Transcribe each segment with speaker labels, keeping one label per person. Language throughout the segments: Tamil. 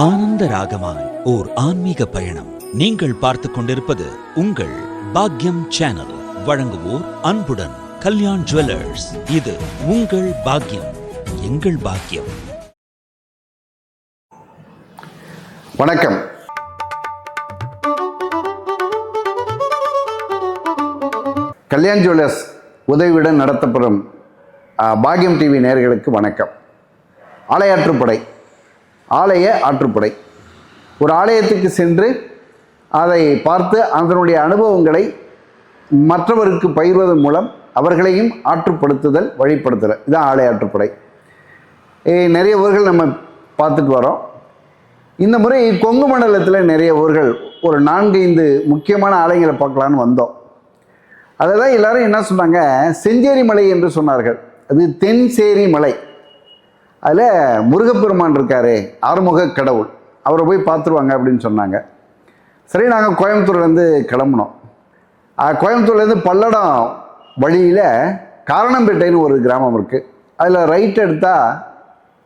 Speaker 1: ஆனந்த ராகமாய் ஓர் ஆன்மீக பயணம். நீங்கள் பார்த்துக் கொண்டிருப்பது உங்கள் பாக்யம் சேனல். வழங்குவோர் அன்புடன் கல்யாண் ஜுவல்லர்ஸ். இது உங்கள் பாக்யம், எங்கள் பாக்யம்.
Speaker 2: வணக்கம். கல்யாண் ஜுவல்லர்ஸ் உதவியுடன் நடத்தப்படும் பாக்யம் டிவி நேயர்களுக்கு வணக்கம். ஆலய ஆற்றுப்படை. ஒரு ஆலயத்துக்கு சென்று அதை பார்த்து அதனுடைய அனுபவங்களை மற்றவருக்கு பகிர்வதன் மூலம் அவர்களையும் ஆற்றுப்படுத்துதல், வழிப்படுத்துதல், இதுதான் ஆலய ஆற்றுப்படை. நிறைய ஊர்கள் நம்ம பார்த்துட்டு வரோம். இந்த முறை கொங்கு மண்டலத்தில் நிறைய ஊர்கள் ஒரு 4-5 முக்கியமான ஆலயங்களை பார்க்கலான்னு வந்தோம். அதை தான் எல்லாரும் என்ன சொன்னாங்க, செஞ்சேரி மலை என்று சொன்னார்கள். அது தென்சேரி மலை. அதில் முருகப்பெருமான் இருக்காரு, ஆறுமுக கடவுள், அவரை போய் பார்த்துருவாங்க அப்படின்னு சொன்னாங்க. சரி, நாங்கள் கோயம்புத்தூர்லேருந்து கிளம்புனோம். கோயம்புத்தூர்லேருந்து பல்லடம் வழியில் காரணம்பேட்டைன்னு ஒரு கிராமம் இருக்குது. அதில் ரைட் எடுத்தால்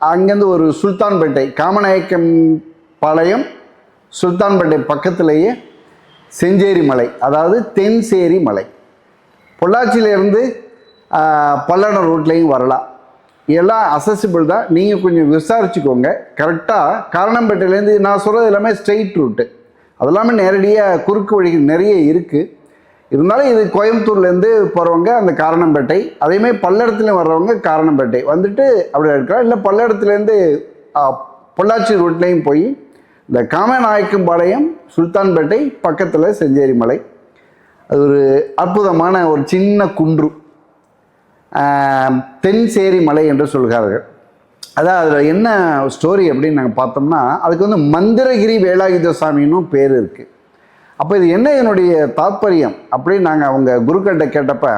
Speaker 2: அங்கேருந்து ஒரு சுல்தான்பேட்டை, காமநாயக்கம் பாளையம் சுல்தான்பேட்டை பக்கத்துலேயே செஞ்சேரி மலை, அதாவது தென்சேரி மலை. பொள்ளாச்சியிலேருந்து பல்லடம் ரூட்லேயும் வரலாம். எல்லாம் அசசிபிள் தான். நீங்கள் கொஞ்சம் விசாரிச்சுக்கோங்க. கரெக்டாக காரணம்பேட்டையிலேருந்து நான் சொல்கிறது எல்லாமே ஸ்ட்ரெயிட் ரூட்டு, அதெல்லாமே நேரடியாக குறுக்கு வழிகள் நிறைய இருக்குது. இருந்தாலும் இது கோயம்புத்தூர்லேருந்து போகிறவங்க அந்த காரணம்பேட்டை, அதேமாதிரி பல்லடத்துலேயும் வர்றவங்க காரணம்பேட்டை வந்துட்டு அப்படி இருக்கலாம். இல்லை பல்லடத்துலேருந்து பொள்ளாச்சி ரூட்லேயும் போய் இந்த காமநாயக்கம்பாளையம் சுல்தான்பேட்டை பக்கத்தில் செஞ்சேரி மலை. அது ஒரு அற்புதமான ஒரு சின்ன குன்று, தென்சேரி மலை என்று சொல்கிறார்கள். அதான் அதில் என்ன ஸ்டோரி அப்படின்னு நாங்கள் பார்த்தோம்னா, அதுக்கு வந்து மந்திரகிரி வேலாயுத சாமின்னு பேர் இருக்குது. அப்போ இது என்ன என்னுடைய தாத்பரியம் அப்படின்னு நாங்கள் அவங்க குருக்கிட்ட கேட்டப்ப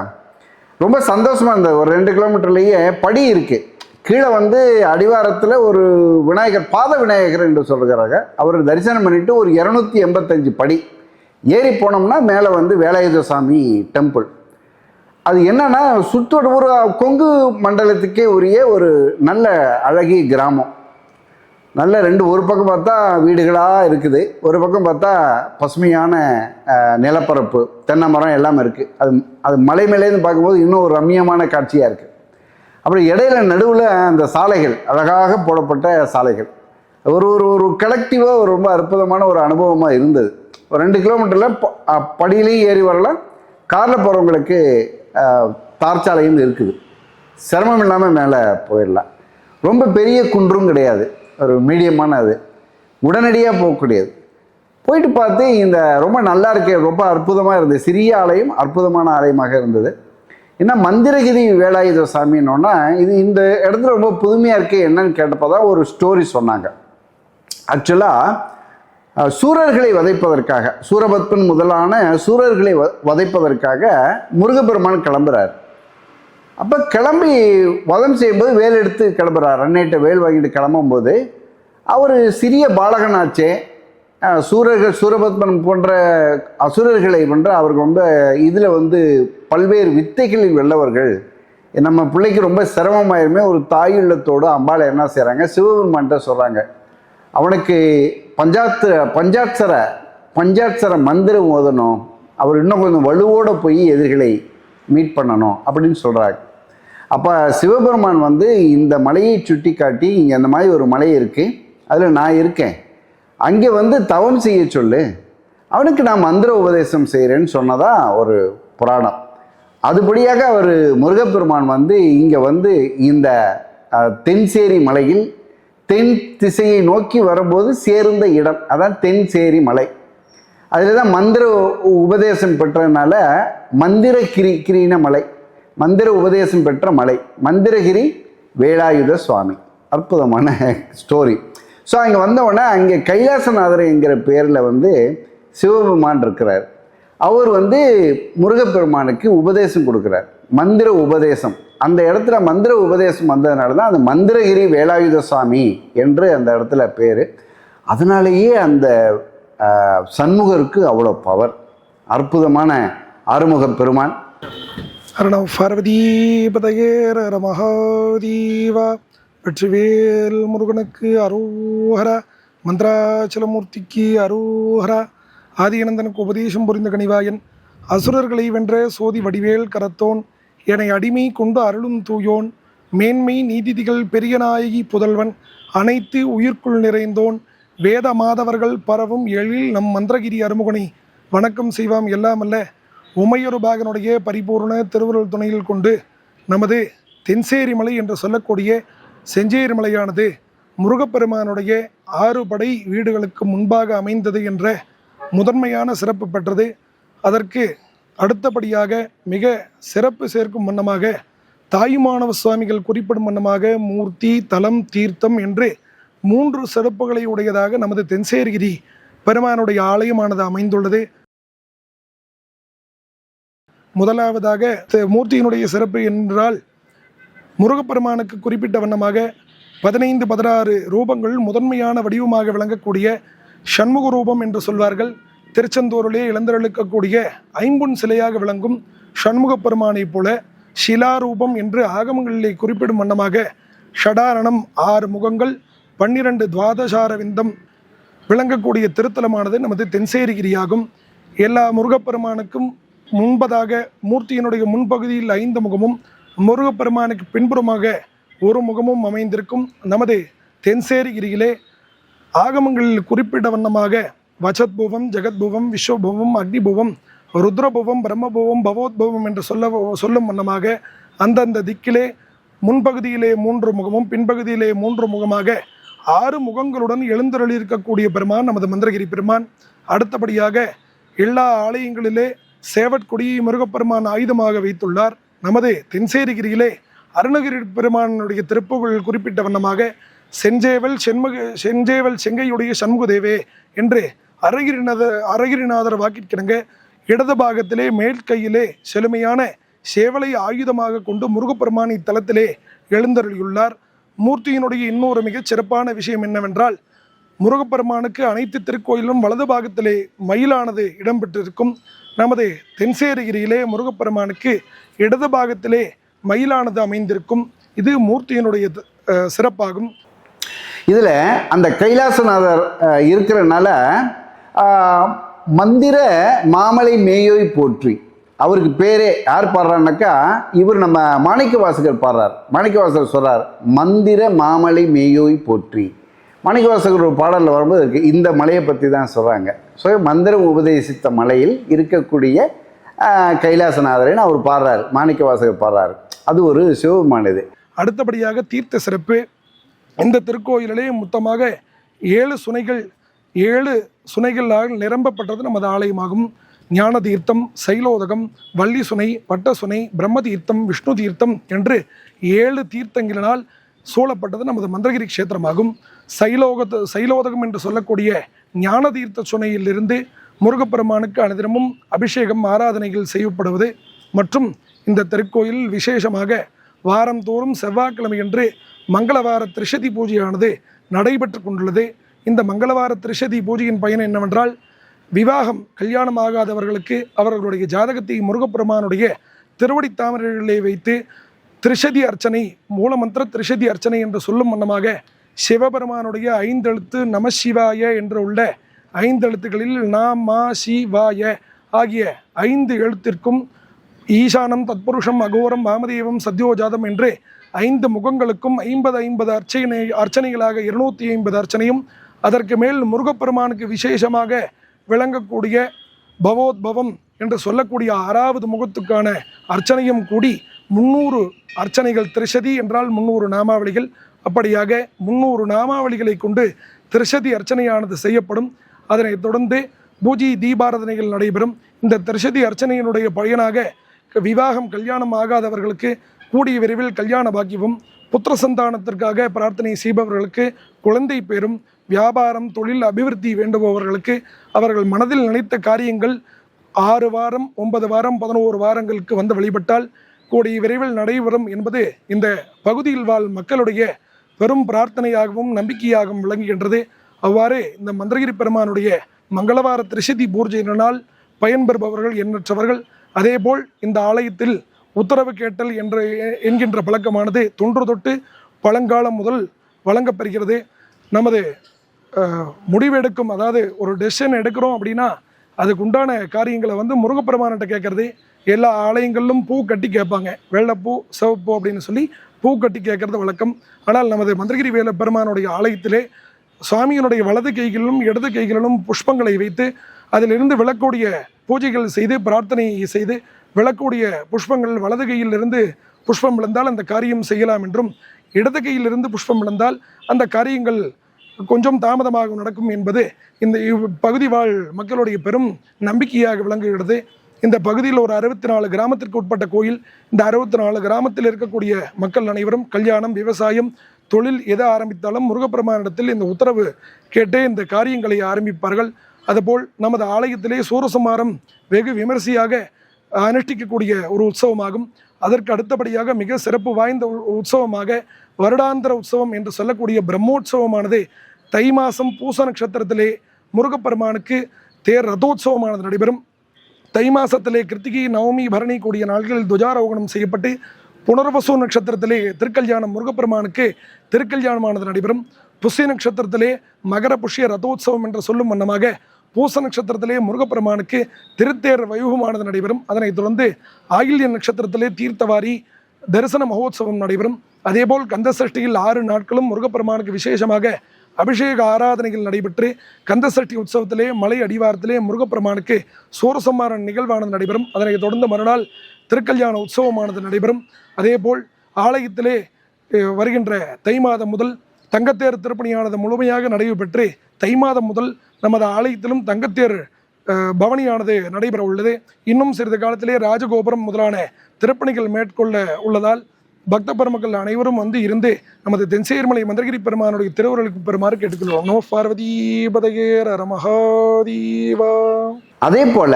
Speaker 2: ரொம்ப சந்தோஷமாக இருந்தது. ஒரு 2 கிலோமீட்டர்லேயே படி இருக்குது. கீழே வந்து அடிவாரத்தில் ஒரு விநாயகர், பாத விநாயகர் என்று சொல்கிறாங்க. அவர் தரிசனம் பண்ணிவிட்டு ஒரு 285 படி ஏறி போனோம்னா மேலே வந்து வேலாயுத சாமி டெம்பிள். அது என்னன்னா, சுத்தோட ஒரு கொங்கு மண்டலத்துக்கே உரிய ஒரு நல்ல அழகிய கிராமம். நல்ல ஒரு பக்கம் பார்த்தா வீடுகளாக இருக்குது, ஒரு பக்கம் பார்த்தா பசுமையான நிலப்பரப்பு, தென்னை மரம் எல்லாமே இருக்குது. அது மலை மேலேருந்து பார்க்கும்போது இன்னும் ஒரு ரம்மியமான காட்சியாக இருக்குது. அப்புறம் இடையில நடுவில் அந்த சாலைகள், அழகாக போடப்பட்ட சாலைகள், ஒரு ஒரு ஒரு கலெக்டிவாக ஒரு ரொம்ப அற்புதமான ஒரு அனுபவமாக இருந்தது. ஒரு 2 கிலோமீட்டரில் படியிலையும் ஏறி வரலாம், காரில் போகிறவங்களுக்கு தார்ச்சாலையும் இருக்குது. சிரமம் இல்லாமல் மேலே போயிடலாம். ரொம்ப பெரிய குன்றும் கிடையாது, ஒரு மீடியமான, அது உடனடியாக போகக்கூடியது. போயிட்டு பார்த்து இந்த ரொம்ப நல்லா இருக்கே, ரொம்ப அற்புதமாக இருந்தது. சிறிய ஆலயம், அற்புதமான ஆலயமாக இருந்தது. ஏன்னா மந்திரகிரி வேலாயுத சாமின்னொன்னா, இது இந்த இடத்துல ரொம்ப புதுமையாக இருக்கே என்னன்னு கேட்டப்போ தான் ஒரு ஸ்டோரி சொன்னாங்க. ஆக்சுவலாக சூரர்களை வதைப்பதற்காக, சூரபத்மன் முதலான சூரர்களை வதைப்பதற்காக முருகப்பெருமான் கிளம்புறார். அப்போ கிளம்பி வதம் செய்யும்போது வேல் எடுத்து கிளம்புறார். அன்னையிட்ட வேல் வாங்கிட்டு கிளம்பும்போது அவர் சிறிய பாலகனாச்சே, சூரபத்மன் போன்ற அசுரர்களை அவருக்கு ரொம்ப இதில் வந்து பல்வேறு வித்தைகளில் வெல்லவர்கள், நம்ம பிள்ளைக்கு ரொம்ப சிரமமாயிருமே, ஒரு தாயுள்ளத்தோடு அம்பாளை என்ன செய்கிறாங்க, சிவபெருமான்கிட்ட சொல்கிறாங்க, அவனுக்கு பஞ்சாட்சர மந்திரம் ஓதணும், அவர் இன்னும் கொஞ்சம் வலுவோடு போய் எதிரிகளை மீட் பண்ணணும் அப்படின்னு சொல்கிறாங்க. அப்போ சிவபெருமான் வந்து இந்த மலையை சுட்டி காட்டி, இங்கே அந்த மாதிரி ஒரு மலை இருக்குது, அதில் நான் இருக்கேன், அங்கே வந்து தவம் செய்ய சொல்லு, அவனுக்கு நான் மந்திர உபதேசம் செய்கிறேன்னு சொன்னதா ஒரு புராணம். அதுபடியாக அவர் முருகப்பெருமான் வந்து இங்கே வந்து இந்த தென்சேரி மலையில் தென் திசையை நோக்கி வரும்போது சேர்ந்த இடம், அதான் தென்சேரி மலை. அதில் தான் மந்திர உபதேசம் பெற்றதுனால கிரின மலை, மந்திர உபதேசம் பெற்ற மலை, மந்திரகிரி வேலாயுத சுவாமி. அற்புதமான ஸ்டோரி. ஸோ அங்கே வந்தவுடனே அங்கே கைலாசநாதர் என்கிற பேரில் வந்து சிவபெருமான் இருக்கிறார். அவர் வந்து முருகப்பெருமானுக்கு உபதேசம் கொடுக்குறார், மந்திர உபதேசம். அந்த இடத்துல மந்திர உபதேசம் வந்ததுனால தான் அந்த மந்திரகிரி வேலாயுத சுவாமி என்று அந்த இடத்துல பேர். அதனாலேயே அந்த சண்முகருக்கு அவ்வளோ பவர். அற்புதமான ஆறுமுக பெருமான்.
Speaker 3: அரணம் பார்வதி பதகேர மகாதீவா. வெற்றிவேல் முருகனுக்கு அரோஹரா. மந்திராச்சலமூர்த்திக்கு அரோஹரா. ஆதியனந்தனுக்கு உபதேசம் புரிந்த கனிவாயன், அசுரர்களை வென்ற சோதி வடிவேல் கரத்தோன், என அடிமை கொண்டு அருளும் தூயோன், மேன்மை நீதிதிகள் பெரிய நாயகி புதல்வன், அனைத்து உயிர்க்குள் நிறைந்தோன், வேத மாதவர்கள் பரவும் எழில் நம் மந்திரகிரி அருமுகனை வணக்கம் செய்வாம். எல்லாமல்ல உமையொரு பாகனுடைய பரிபூர்ண திருவுருள் துணையில் கொண்டு நமது தென்சேரி மலை என்று சொல்லக்கூடிய செஞ்சேரி மலையானது முருகப்பெருமானுடைய 6 படை வீடுகளுக்கு முன்பாக அமைந்தது என்ற முதன்மையான சிறப்பு பெற்றது. அதற்கு அடுத்தபடியாக மிக சிறப்பு சேர்க்கும் வண்ணமாக தாயுமானவ சுவாமிகள் குறிப்பிடும் வண்ணமாக மூர்த்தி, தலம், தீர்த்தம் என்று 3 சிறப்புகளை உடையதாக நமது தென்சேரிகிரி பெருமானுடைய ஆலயமானது அமைந்துள்ளது. முதலாவதாக மூர்த்தியினுடைய சிறப்பு என்றால், முருகப்பெருமானுக்கு குறிப்பிட்ட வண்ணமாக 15, 16 ரூபங்கள் முதன்மையான வடிவமாக விளங்கக்கூடிய சண்முக ரூபம் என்று சொல்வார்கள். திருச்செந்தூரிலே இளந்தருளுக்கக்கூடிய ஐம்பொன் சிலையாக விளங்கும் சண்முக பெருமானை போல ஷிலாரூபம் என்று ஆகமங்களிலே குறிப்பிடும் வண்ணமாக ஷடாரணம் 6 முகங்கள் 12 துவாதசார விந்தம் விளங்கக்கூடிய திருத்தலமானது நமது தென்சேரிகிரியாகும். எல்லா முருகப்பெருமானுக்கும் முன்பதாக மூர்த்தியினுடைய முன்பகுதியில் 5 முகமும் முருகப்பெருமானுக்கு பின்புறமாக 1 முகமும் அமைந்திருக்கும். நமது தென்சேரிகிரியிலே ஆகமங்களில் குறிப்பிட்ட வண்ணமாக வசத்புவம், ஜெகத்புவம், விஸ்வபுவம், அக்னிபுவம், ருத்ரபுவம், பிரம்மபுவம், பவோத்பவம் என்று சொல்லும் வண்ணமாக அந்தந்த திக்கிலே முன்பகுதியிலே 3 முகமும் பின்பகுதியிலே 3 முகமாக 6 முகங்களுடன் எழுந்தருளியிருக்கக்கூடிய பெருமான் நமது மந்திரகிரி பெருமான். அடுத்தபடியாக எல்லா ஆலயங்களிலே சேவற்கொடியை முருகப்பெருமான் ஆயுதமாக வைத்துள்ளார். நமது தென்சேரிகிரியிலே அருணகிரி பெருமானுடைய திருப்புகழ் குறிப்பிட்ட வண்ணமாக செஞ்சேவல் செங்கையுடைய சண்முகதேவே என்று அருகிரிநாதர் வாக்கிற்கிணங்க இடது பாகத்திலே மேற்கையிலே செழுமையான சேவலை ஆயுதமாக கொண்டு முருகப்பெருமான் இத்தலத்திலே எழுந்தருளியுள்ளார். மூர்த்தியினுடைய இன்னொரு மிகச் சிறப்பான விஷயம் என்னவென்றால், முருகப்பெருமானுக்கு அனைத்து திருக்கோயிலும் வலது பாகத்திலே மயிலானது இடம்பெற்றிருக்கும். நமது தென்சேரிகிரியிலே முருகப்பெருமானுக்கு இடது பாகத்திலே மயிலானது அமைந்திருக்கும். இது மூர்த்தியினுடைய சிறப்பாகும்.
Speaker 2: இதில் அந்த கைலாசநாதர் இருக்கிறனால மந்திர மாமலை மேயோய் போற்றி அவருக்கு பேரே யார் பாடுறாருனாக்கா, இவர் நம்ம மாணிக்க வாசகர் பாடுறார். மாணிக்க வாசகர் சொல்கிறார், மந்திர மாமலை மேயோய் போற்றி. மாணிக்க வாசகர் ஒரு பாடலில் வரும்போது இருக்குது, இந்த மலையை பற்றி தான் சொல்கிறாங்க. ஸோ மந்திரம் உபதேசித்த மலையில் இருக்கக்கூடிய கைலாசநாதரின்னு அவர் பாடுறார், மாணிக்க வாசகர் பாடுறாரு. அது ஒரு சிவபெருமானது.
Speaker 3: அடுத்தபடியாக தீர்த்த சிறப்பு. இந்த திருக்கோயிலே மொத்தமாக 7 சுனைகளால் நிரம்பப்பட்டது நமது ஆலயமாகும். ஞான தீர்த்தம், சைலோதகம், வள்ளி சுனை, வட்ட சுனை, பிரம்ம தீர்த்தம், விஷ்ணு தீர்த்தம் என்று 7 தீர்த்தங்களினால் சூழப்பட்டது நமது மந்திரகிரி க்ஷேத்திரமாகும். சைலோதகம் என்று சொல்லக்கூடிய ஞான தீர்த்த சுனையிலிருந்து முருகப்பெருமானுக்கு அனுதினமும் அபிஷேகம், ஆராதனைகள் செய்யப்படுவது மற்றும் இந்த திருக்கோயில் விசேஷமாக வாரந்தோறும் செவ்வாய்க்கிழமையன்று மங்களவார திரிசதி பூஜையானது நடைபெற்று கொண்டுள்ளது. இந்த மங்களவார திரிசதி பூஜையின் பயன் என்னவென்றால், விவாகம் கல்யாணம் ஆகாதவர்களுக்கு அவர்களுடைய ஜாதகத்தை முருகப்பெருமானுடைய திருவடி தாமரைகளிலே வைத்து திரிசதி அர்ச்சனை, மூலமந்திர திரிசதி அர்ச்சனை என்று சொல்லும் வண்ணமாக சிவபெருமானுடைய 5 எழுத்து நமசிவாய என்று உள்ள 5 எழுத்துக்களில் நாம சிவாய ஆகிய 5 எழுத்திற்கும் ஈசானம், தத்புருஷம், அகோரம், வாமதேவம், சத்யோஜாதம் என்று 5 முகங்களுக்கும் 50 அர்ச்சனைகளாக 250 அர்ச்சனையும், அதற்கு மேல் முருகப்பெருமானுக்கு விசேஷமாக விளங்கக்கூடிய பவோத்பவம் என்று சொல்லக்கூடிய 6வது முகத்துக்கான அர்ச்சனையும் கூடி 300 அர்ச்சனைகள். திரிசதி என்றால் 300 நாமாவளிகள். அப்படியாக 300 நாமாவளிகளை கொண்டு திரிசதி அர்ச்சனையானது செய்யப்படும். அதனைத் தொடர்ந்து பூஜை தீபாராதனைகள் நடைபெறும். இந்த திரிசதி அர்ச்சனையினுடைய பயனாக விவாகம் கல்யாணம் ஆகாதவர்களுக்கு கூடிய விரைவில் கல்யாண பாக்கியமும், புத்திர சந்தானத்திற்காக பிரார்த்தனை செய்பவர்களுக்கு குழந்தை பேரும், வியாபாரம் தொழில் அபிவிருத்தி வேண்டுபவர்களுக்கு அவர்கள் மனதில் நினைத்த காரியங்கள் 6 வாரம் 9 வாரம் 11 வாரங்களுக்கு வந்து வழிபட்டால் கூடிய விரைவில் நடைபெறும் என்பது இந்த பகுதியில் வாழ் மக்களுடைய பெரும் பிரார்த்தனையாகவும் நம்பிக்கையாகவும் விளங்குகின்றது. அவ்வாறு இந்த மந்திரகிரி பெருமானுடைய மங்களவார திரிசதி பூஜையினால் பயன்பெறுபவர்கள் எண்ணற்றவர்கள். அதேபோல் இந்த ஆலயத்தில் உத்தரவு கேட்டல் என்கின்ற பழக்கமானது தொன்று தொட்டு பழங்காலம் முதல் வழங்கப்பெறுகிறது. நமது முடிவெடுக்கும், அதாவது ஒரு டெசிஷன் எடுக்கிறோம் அப்படின்னா அதுக்கு உண்டான காரியங்களை வந்து முருகப்பெருமான்கிட்ட கேட்கறது. எல்லா ஆலயங்களிலும் பூ கட்டி கேட்பாங்க, வெள்ளைப்பூ சிவப்பூ அப்படின்னு சொல்லி பூ கட்டி கேட்கறது வழக்கம். ஆனால் நமது மந்திரகிரி வேல பெருமானுடைய ஆலயத்திலே சுவாமியினுடைய வலது கைகளிலும் இடது கைகளிலும் புஷ்பங்களை வைத்து அதிலிருந்து விழக்கூடிய பூஜைகள் செய்து பிரார்த்தனை செய்து விழக்கூடிய புஷ்பங்கள் வலது கையிலிருந்து புஷ்பம் விழுந்தால் அந்த காரியம் செய்யலாம் என்றும், இடது கையிலிருந்து புஷ்பம் விழுந்தால் அந்த காரியங்கள் கொஞ்சம் தாமதமாக நடக்கும் என்பது இந்த பகுதி வாழ் மக்களுடைய பெரும் நம்பிக்கையாக விளங்குகிறது. இந்த பகுதியில் ஒரு 64 கிராமத்திற்கு உட்பட்ட கோயில். இந்த 64 கிராமத்தில் இருக்கக்கூடிய மக்கள் அனைவரும் கல்யாணம், விவசாயம், தொழில் எதை ஆரம்பித்தாலும் முருகப்பெருமானிடத்தில் இந்த உத்தரவு கேட்டே இந்த காரியங்களை ஆரம்பிப்பார்கள். அதுபோல் நமது ஆலயத்திலே சூரசம்ஹாரம் வெகு விமரிசையாக அனுஷ்டிக்கக்கூடிய ஒரு உற்சவமாகும். அதற்கு அடுத்தபடியாக மிக சிறப்பு வாய்ந்த உற்சவமாக வருடாந்திர உற்சவம் என்று சொல்லக்கூடிய பிரம்மோற்சவமானது தை மாதம் பூச நட்சத்திரத்திலே முருகப்பெருமானுக்கு தேர் ரதோத்சவமானது நடைபெறும். தை மாதத்திலே கிருத்திகை, நவமி, பரணி கூடிய நாள்களில் துவஜாரோகணம் செய்யப்பட்டு புனர்வசு நட்சத்திரத்திலே திருக்கல்யாணம் முருகப்பெருமானுக்கு திருக்கல்யாணமானது நடைபெறும். புஷ்ய நட்சத்திரத்திலே மகர புஷ்ய ரதோத்சவம் என்று சொல்லும் வண்ணமாக பூச நட்சத்திரத்திலே முருகப்பெருமானுக்கு திருத்தேர் வைபவமானது நடைபெறும். அதனைத் தொடர்ந்து ஆயில்ய நட்சத்திரத்திலே தீர்த்தவாரி தரிசன மகோத்சவம் நடைபெறும். அதேபோல் கந்தசஷ்டியில் 6 நாட்களும் முருகப்பெருமானுக்கு விசேஷமாக அபிஷேக ஆராதனைகள் நடைபெற்று கந்தசஷ்டி உற்சவத்திலே மலை அடிவாரத்திலே முருகப்பெருமானுக்கு சூரசம்ஹார நிகழ்வானது நடைபெறும். அதனைத் தொடர்ந்து மறுநாள் திருக்கல்யாண உற்சவமானது நடைபெறும். அதேபோல் ஆலயத்திலே வருகின்ற தை மாதம் முதல் தங்கத்தேர் திருப்பணியானது முழுமையாக நடைபெற்று தை மாதம் முதல் நமது ஆலயத்திலும் தங்கத்தேர் பவனியானது நடைபெற உள்ளது. இன்னும் சிறிது காலத்திலே ராஜகோபுரம் முதலான திருப்பணிகள் மேற்கொள்ள உள்ளதால் பக்த பெருமக்கள் அனைவரும் வந்து இருந்து நமது தென்சேர்மலை மந்திரகிரி பெருமானுடைய திருவுருளுக்கு பெருமாறு கேட்டுக்கொள்வோம். நமோ பார்வதீபதகேர மகாதீவா.
Speaker 2: அதே போல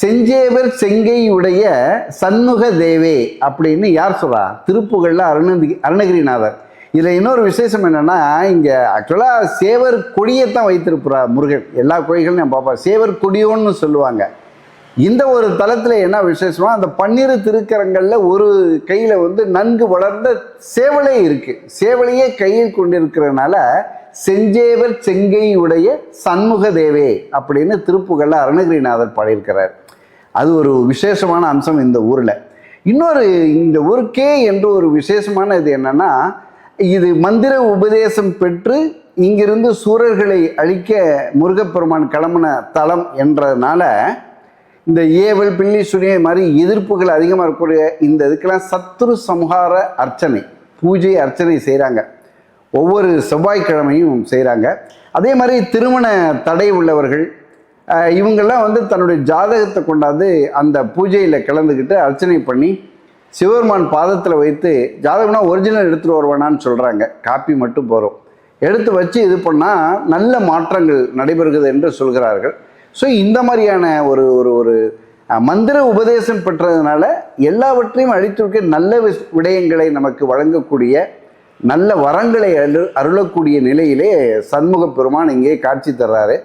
Speaker 2: செஞ்சேவர் செங்கையுடைய சண்முக தேவே அப்படின்னு யார் சொல்றா? திருப்புகழ்ல அருணகிரிநாதர். இதில் இன்னொரு விசேஷம் என்னென்னா, இங்கே ஆக்சுவலாக சேவர் கொடியைத்தான் வைத்திருப்பார் முருகன். எல்லா கோயில்களும் நான் பார்ப்பேன், சேவர் கொடியோன்னு சொல்லுவாங்க. இந்த ஒரு தலத்தில் என்ன விசேஷமா, அந்த 12 திருக்கரங்களில் ஒரு கையில் வந்து நன்கு வளர்ந்த சேவலே இருக்குது. சேவலையே கையில் கொண்டிருக்கிறதுனால செஞ்சேவர் செங்கையுடைய சண்முக தேவே அப்படின்னு திருப்புகழ்ல அருணகிரிநாதர் பாடியிருக்கிறார். அது ஒரு விசேஷமான அம்சம் இந்த ஊரில். இன்னொரு இந்த ஊருக்கே என்று ஒரு விசேஷமான இது என்னென்னா, இது மந்திர உபதேசம் பெற்று இங்கிருந்து சூரர்களை அழிக்க முருகப்பெருமான் கிளம்பின தலம் என்றதுனால இந்த ஏவல், பில்லி, சுனியை மாதிரி எதிர்ப்புகள் அதிகமாக இருக்கக்கூடிய இந்த இதுக்கெல்லாம் சத்ரு சம்ஹார அர்ச்சனை, பூஜை அர்ச்சனை செய்கிறாங்க. ஒவ்வொரு செவ்வாய்க்கிழமையும் செய்கிறாங்க. அதே மாதிரி திருமண தடை உள்ளவர்கள் இவங்கெல்லாம் வந்து தன்னுடைய ஜாதகத்தை கொண்டாந்து அந்த பூஜையில் கலந்துக்கிட்டு அர்ச்சனை பண்ணி சிவபெருமான் பாதத்தில் வைத்து, ஜாதகம்னா ஒரிஜினல் எடுத்துகிட்டு வருவானான்னு சொல்கிறாங்க, காப்பி மட்டும் போகிறோம், எடுத்து வச்சு இது பண்ணால் நல்ல மாற்றங்கள் நடைபெறுகிறது என்று சொல்கிறார்கள். ஸோ இந்த மாதிரியான ஒரு ஒரு ஒரு மந்திர உபதேசம் பெற்றதுனால எல்லாவற்றையும் அழித்துவிட்டு நல்ல விடயங்களை நமக்கு வழங்கக்கூடிய நல்ல வரங்களை அருளக்கூடிய நிலையிலே சண்முக பெருமான் இங்கே காட்சி தர்றாரு.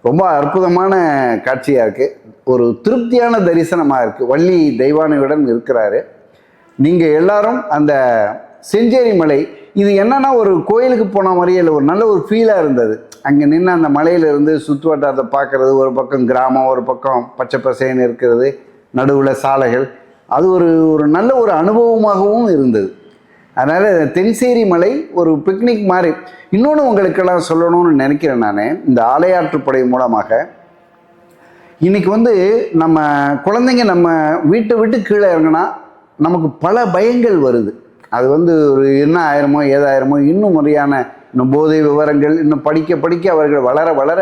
Speaker 2: ரொம்ப அற்புதமான காட்சியாக இருக்குது. ஒரு திருப்தியான தரிசனமாக இருக்குது. வள்ளி தெய்வானையுடன் இருக்கிறாரு. நீங்கள் எல்லாரும் அந்த செஞ்சேரி மலை, இது என்னன்னா ஒரு கோயிலுக்கு போன மாதிரியே இல்லை, ஒரு நல்ல ஒரு ஃபீலாக இருந்தது. அங்கே நின்று அந்த மலையிலிருந்து சுற்று வட்டாரத்தை பார்க்குறது, ஒரு பக்கம் கிராமம், ஒரு பக்கம் பச்சை பசேன்னு இருக்கிறது, நடுவில் சாலைகள், அது ஒரு ஒரு நல்ல ஒரு அனுபவமாகவும் இருந்தது. அதனால் தென்சேரி மலை ஒரு பிக்னிக் மாதிரி. இன்னொன்று உங்களுக்கெல்லாம் சொல்லணும்னு நினைக்கிறேன் நான், இந்த ஆலையாற்றுப்படை மூலமாக இன்றைக்கி வந்து நம்ம குழந்தைங்க நம்ம வீட்டை விட்டு கீழே இறங்கினா நமக்கு பல பயங்கள் வருது. அது வந்து ஒரு என்ன ஆயிரமோ ஏதாயிரமோ, இன்னும் முறையான இன்னும் போதை விவரங்கள், இன்னும் படிக்க படிக்க அவர்கள் வளர வளர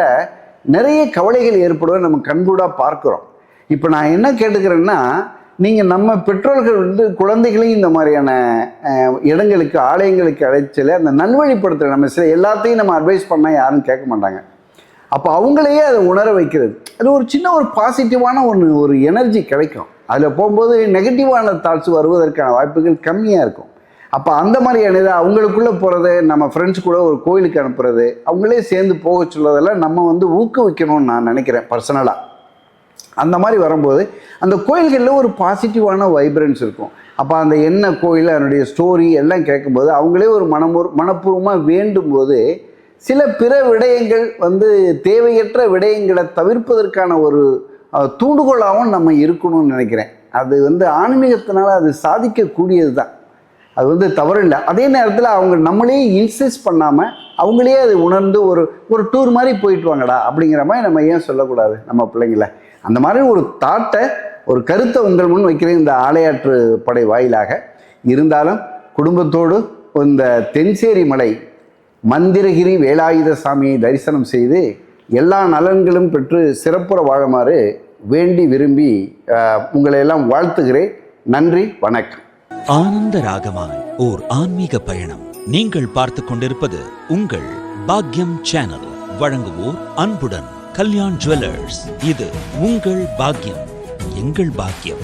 Speaker 2: நிறைய கவலைகள் ஏற்படுவதை நம்ம கண்கூடாக பார்க்குறோம். இப்போ நான் என்ன கேட்டுக்கிறேன்னா, நீங்கள் நம்ம பெற்றோர்கள் வந்து குழந்தைகளையும் இந்த மாதிரியான இடங்களுக்கு, ஆலயங்களுக்கு அழைச்சல அந்த நல்வழிப்படுத்துகிற, நம்ம சில எல்லாத்தையும் நம்ம அட்வைஸ் பண்ணால் யாரும் கேட்க மாட்டாங்க. அப்போ அவங்களையே அதை உணர வைக்கிறது, அது ஒரு சின்ன ஒரு பாசிட்டிவான ஒரு எனர்ஜி கிடைக்கும். அதில் போகும்போது நெகட்டிவான தாட்ஸ் வருவதற்கான வாய்ப்புகள் கம்மியாக இருக்கும். அப்போ அந்த மாதிரியான இதை அவங்களுக்குள்ளே போகிறது, நம்ம ஃப்ரெண்ட்ஸ் கூட ஒரு கோயிலுக்கு அனுப்புறது, அவங்களே சேர்ந்து போக சொல்வதெல்லாம் நம்ம வந்து ஊக்குவிக்கணும்னு நான் நினைக்கிறேன் பர்சனலாக. அந்த மாதிரி வரும்போது அந்த கோயில்களில் ஒரு பாசிட்டிவான வைப்ரன்ஸ் இருக்கும். அப்போ அந்த என்ன கோயில், அதனுடைய ஸ்டோரி எல்லாம் கேட்கும்போது அவங்களே ஒரு மனப்பூர்வமாக வேண்டும் போது சில பிற விடயங்கள் தேவையற்ற விடயங்களை தவிர்ப்பதற்கான ஒரு தூண்டுகோலாகவும் நம்ம இருக்கணும்னு நினைக்கிறேன். அது ஆன்மீகத்தினால அது சாதிக்கக்கூடியது தான், அது தவறில்லை. அதே நேரத்தில் அவங்க நம்மளே இன்சிஸ்ட் பண்ணாமல் அவங்களே அது உணர்ந்து ஒரு டூர் மாதிரி போயிட்டு வாங்கடா அப்படிங்கிற மாதிரி நம்ம ஏன் சொல்லக்கூடாது நம்ம பிள்ளைங்கள? அந்த மாதிரி ஒரு தாட்டை, ஒரு கருத்தை உங்கள் முன் வைக்கிறேன் இந்த ஆலையாற்று படை வாயிலாக. இருந்தாலும் குடும்பத்தோடு இந்த தென்சேரி மலை மந்திரகிரி வேலாயுத சாமியை தரிசனம் செய்து எல்லா நலன்களும் பெற்று சிறப்புற வாழுமாறு வேண்டி விரும்பி உங்களை எல்லாம் வாழ்த்துகிறேன். நன்றி, வணக்கம்.
Speaker 1: ஆனந்த ராகமாய் ஓர் ஆன்மீக பயணம். நீங்கள் பார்த்து கொண்டிருப்பது உங்கள் பாக்யம் சேனல். வழங்குவோர் அன்புடன் கல்யாண் ஜுவல்லர்ஸ். இது உங்கள் பாக்யம், எங்கள் பாக்கியம்.